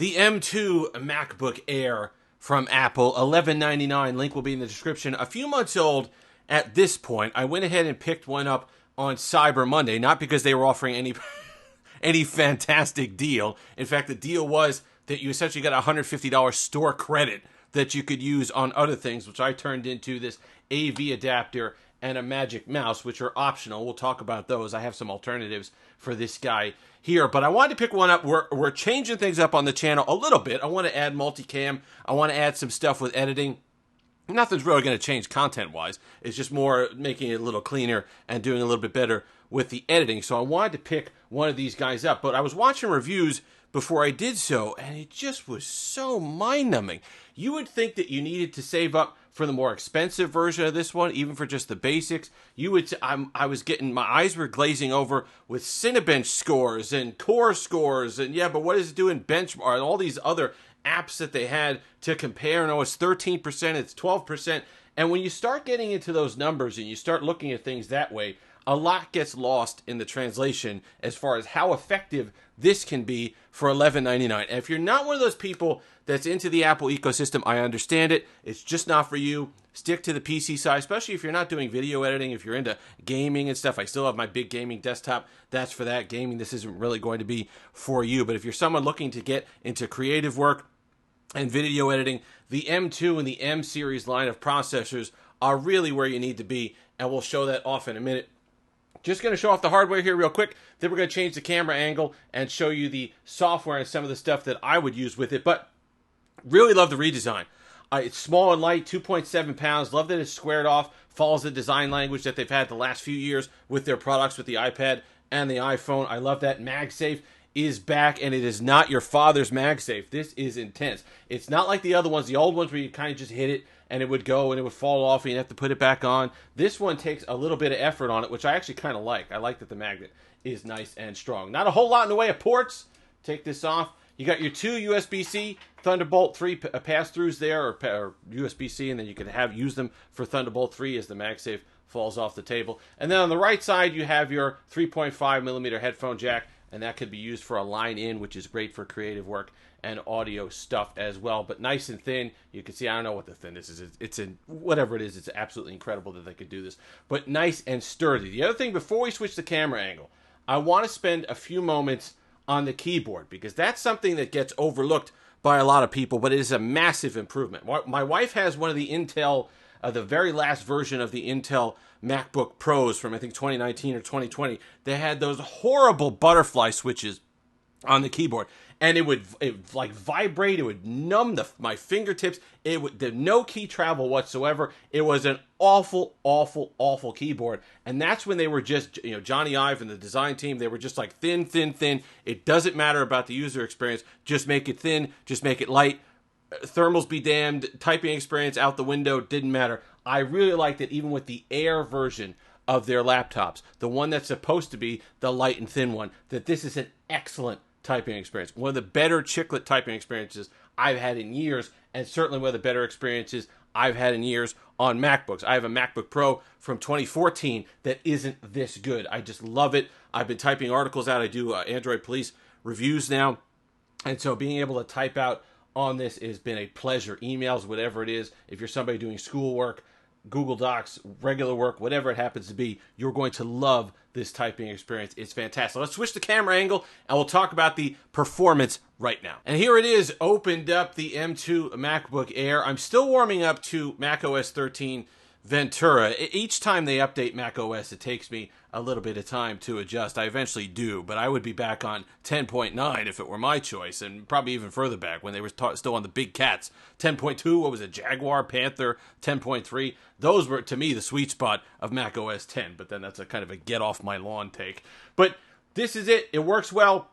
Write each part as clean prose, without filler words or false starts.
The M2 MacBook Air from Apple, $11.99. Link will be in the description. A few months old at this point. I went ahead and picked one up on Cyber Monday, not because they were offering any fantastic deal. In fact, the deal was that you essentially got a $150 store credit that you could use on other things, which I turned into this AV adapter and a Magic Mouse, which are optional. We'll talk about those. I have some alternatives for this guy here, but I wanted to pick one up. We're changing things up on the channel a little bit. I want to add multicam. I want to add some stuff with editing. Nothing's really going to change content-wise. It's just more making it a little cleaner and doing a little bit better with the editing. So I wanted to pick one of these guys up, but I was watching reviews before I did so, and it just was so mind-numbing. You would think that you needed to save up for the more expensive version of this one, even for just the basics. I was getting, my eyes were glazing over with Cinebench scores and Core scores, and yeah, but what is it doing benchmark and all these other apps that they had to compare? No, it's 13%, it's 12%, and when you start getting into those numbers and you start looking at things that way, a lot gets lost in the translation as far as how effective this can be for $11.99. And if you're not one of those people that's into the Apple ecosystem, I understand it. It's just not for you. Stick to the PC side, especially if you're not doing video editing, if you're into gaming and stuff. I still have my big gaming desktop. That's for that gaming. This isn't really going to be for you. But if you're someone looking to get into creative work and video editing, the M2 and the M series line of processors are really where you need to be, and we'll show that off in a minute. Just going to show off the hardware here real quick. Then we're going to change the camera angle and show you the software and some of the stuff that I would use with it. But really love the redesign. It's small and light, 2.7 pounds. Love that it's squared off. Follows the design language that they've had the last few years with their products, with the iPad and the iPhone. I love that. MagSafe is back, and it is not your father's MagSafe. This is intense. It's not like the other ones, the old ones where you kind of just hit it and it would go and it would fall off and you have to put it back on. This one takes a little bit of effort on it, which I actually kind of like. I like that the magnet is nice and strong. Not a whole lot in the way of ports. Take this off. You got your two USB-C Thunderbolt 3 pass-throughs there, or USB-C, and then you can use them for Thunderbolt 3 as the MagSafe falls off the table. And then on the right side, you have your 3.5 millimeter headphone jack, and that could be used for a line in, which is great for creative work and audio stuff as well. But nice and thin. You can see, I don't know what the thinness is. It's in whatever it is. It's absolutely incredible that they could do this. But nice and sturdy. The other thing, before we switch the camera angle, I want to spend a few moments on the keyboard, because that's something that gets overlooked by a lot of people, but it is a massive improvement. My wife has one of the Intel, the very last version of the Intel MacBook Pros from, I think, 2019 or 2020. They had those horrible butterfly switches on the keyboard, and it would like vibrate. It would numb my fingertips. There's no key travel whatsoever. It was an awful, awful, awful keyboard. And that's when they were just, Johnny Ive and the design team, they were just like thin, thin, thin. It doesn't matter about the user experience. Just make it thin. Just make it light. Thermals be damned. Typing experience out the window. Didn't matter. I really liked it, even with the Air version of their laptops, the one that's supposed to be the light and thin one, that this is an excellent typing experience. One of the better chiclet typing experiences I've had in years, and certainly one of the better experiences I've had in years on MacBooks. I have a MacBook Pro from 2014 that isn't this good. I just love it. I've been typing articles out. I do Android Police reviews now, and so being able to type out on this has been a pleasure. Emails, whatever it is, if you're somebody doing schoolwork, Google Docs, regular work, whatever it happens to be, you're going to love this typing experience. It's fantastic. Let's switch the camera angle, and we'll talk about the performance right now. And here it is, opened up the M2 MacBook Air. I'm still warming up to macOS 13 Ventura. Each time they update macOS, it takes me a little bit of time to adjust. I eventually do, but I would be back on 10.9 if it were my choice, and probably even further back when they were still on the big cats. 10.2, what was it, Jaguar, Panther, 10.3. Those were, to me, the sweet spot of macOS 10, but then that's a kind of a get-off-my-lawn take. But this is it. It works well.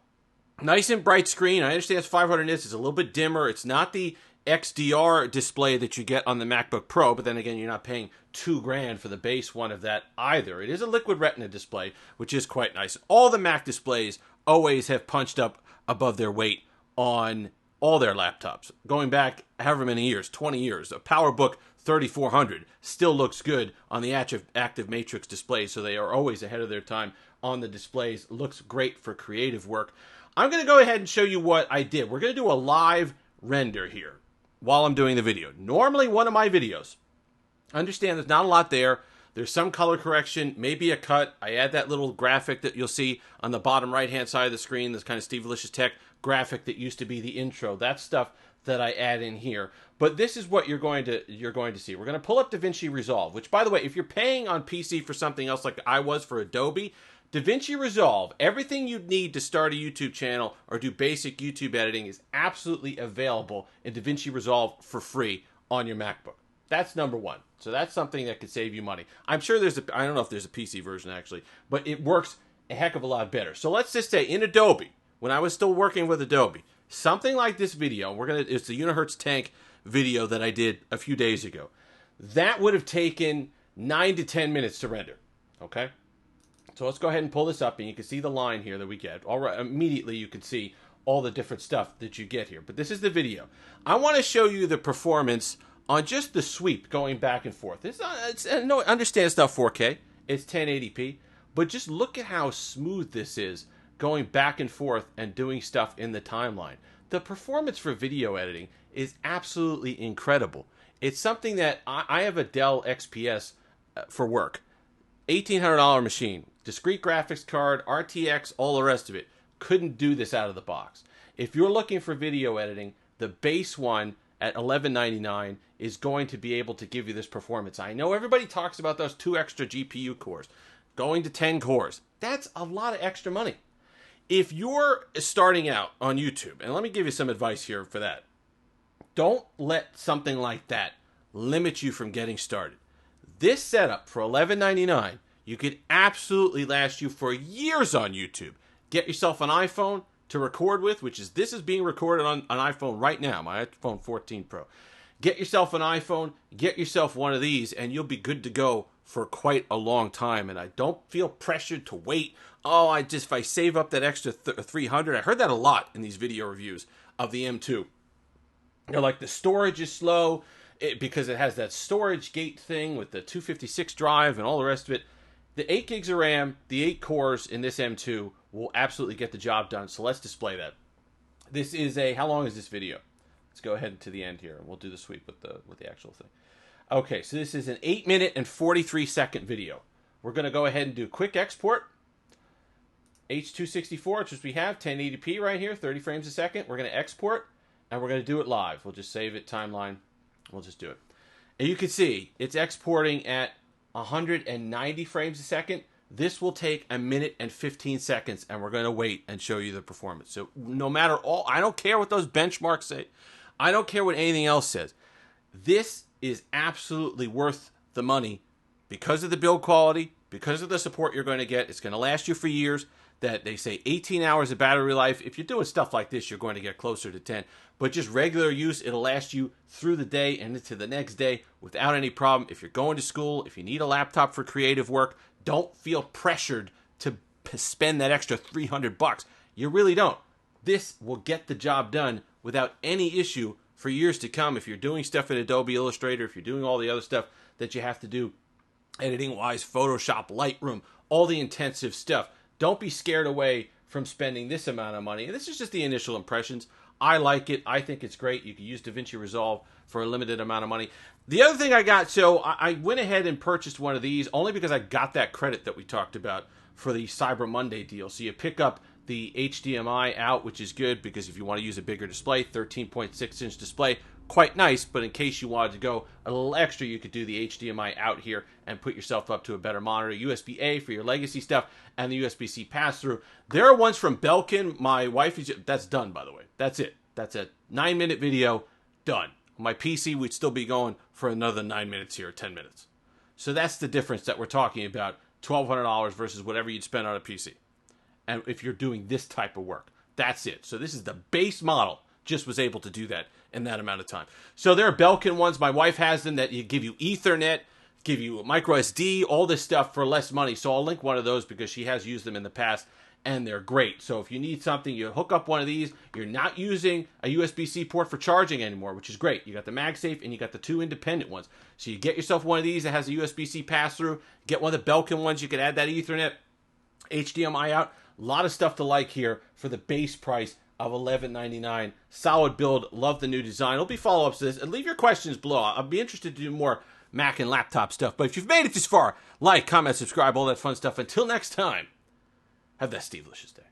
Nice and bright screen. I understand it's 500 nits. It's a little bit dimmer. It's not the XDR display that you get on the MacBook Pro, but then again, you're not paying $2,000 for the base one of that either. It is a liquid retina display, which is quite nice. All the Mac displays always have punched up above their weight on all their laptops. Going back however many years, 20 years. A PowerBook 3400 still looks good on the active matrix display, so they are always ahead of their time on the displays. Looks great for creative work. I'm going to go ahead and show you what I did. We're going to do a live render here while I'm doing the video. Normally, one of my videos, understand there's not a lot there. There's some color correction, maybe a cut. I add that little graphic that you'll see on the bottom right-hand side of the screen, this kind of Steve Delicious Tech graphic that used to be the intro. That's stuff that I add in here. But this is what you're going to see. We're going to pull up DaVinci Resolve, which, by the way, if you're paying on PC for something else like I was for Adobe, DaVinci Resolve, everything you need to start a YouTube channel or do basic YouTube editing is absolutely available in DaVinci Resolve for free on your MacBook. That's number one. So that's something that could save you money. I'm sure I don't know if there's a PC version actually, but it works a heck of a lot better. So let's just say in Adobe, when I was still working with Adobe, something like this video, it's the Unihertz tank video that I did a few days ago. That would have taken 9 to 10 minutes to render. Okay? So let's go ahead and pull this up, and you can see the line here that we get. All right, immediately you can see all the different stuff that you get here. But this is the video. I want to show you the performance on just the sweep going back and forth. No, understand it's not 4K. It's 1080p. But just look at how smooth this is going back and forth and doing stuff in the timeline. The performance for video editing is absolutely incredible. It's something that I have a Dell XPS for work. $1,800 machine. Discrete graphics card, RTX, all the rest of it. Couldn't do this out of the box. If you're looking for video editing, the base one at $11.99 is going to be able to give you this performance. I know everybody talks about those 2 extra GPU cores. Going to 10 cores. That's a lot of extra money. If you're starting out on YouTube, and let me give you some advice here for that. Don't let something like that limit you from getting started. This setup for $11.99, you could absolutely last you for years on YouTube. Get yourself an iPhone to record with, this is being recorded on an iPhone right now, my iPhone 14 Pro. Get yourself an iPhone, get yourself one of these, and you'll be good to go for quite a long time. And I don't feel pressured to wait. Oh, if I save up that extra $300, I heard that a lot in these video reviews of the M2. They're like, the storage is slow because it has that storage gate thing with the 256 drive and all the rest of it. The 8 gigs of RAM, the 8 cores in this M2 will absolutely get the job done. So let's display that. This is how long is this video? Let's go ahead to the end here. We'll do the sweep with the actual thing. Okay, so this is an 8-minute and 43-second video. We're going to go ahead and do quick export. H.264, which we have, 1080p right here, 30 frames a second. We're going to export, and we're going to do it live. We'll just save it, timeline. We'll just do it. And you can see it's exporting at 190 frames a second. This will take 1 minute and 15 seconds, and we're going to wait and show you the performance. So no matter I don't care what those benchmarks say. I don't care what anything else says. This is absolutely worth the money because of the build quality, because of the support you're going to get. It's going to last you for years. That they say 18 hours of battery life. If you're doing stuff like this, you're going to get closer to 10. But just regular use, it'll last you through the day and into the next day without any problem. If you're going to school, if you need a laptop for creative work, don't feel pressured to spend that extra $300. You really don't. This will get the job done without any issue for years to come. If you're doing stuff in Adobe Illustrator, if you're doing all the other stuff that you have to do editing-wise, Photoshop, Lightroom, all the intensive stuff. Don't be scared away from spending this amount of money. And this is just the initial impressions. I like it. I think it's great. You can use DaVinci Resolve for a limited amount of money. The other thing I got, so I went ahead and purchased one of these only because I got that credit that we talked about for the Cyber Monday deal. So you pick up the HDMI out, which is good because if you want to use a bigger display, 13.6-inch display, quite nice, but in case you wanted to go a little extra, you could do the HDMI out here and put yourself up to a better monitor. USB-A for your legacy stuff, and the USB-C pass-through. There are ones from Belkin. My wife is... That's done, by the way. That's it. That's a 9-minute video. Done. On my PC, we'd still be going for another 9 minutes here, 10 minutes. So that's the difference that we're talking about. $1,200 versus whatever you'd spend on a PC. And if you're doing this type of work, that's it. So this is the base model. Just was able to do that in that amount of time. So there are Belkin ones. My wife has them that give you Ethernet, give you micro SD, all this stuff for less money. So I'll link one of those because she has used them in the past and they're great. So if you need something, you hook up one of these. You're not using a USB-C port for charging anymore, which is great. You got the MagSafe and you got the 2 independent ones. So you get yourself one of these that has a USB-C pass-through. Get one of the Belkin ones. You can add that Ethernet, HDMI out. A lot of stuff to like here for the base price of $11.99. Solid build. Love the new design. There'll be follow-ups to this. And leave your questions below. I'll be interested to do more Mac and laptop stuff. But if you've made it this far, like, comment, subscribe, all that fun stuff. Until next time, have that Steve-licious day.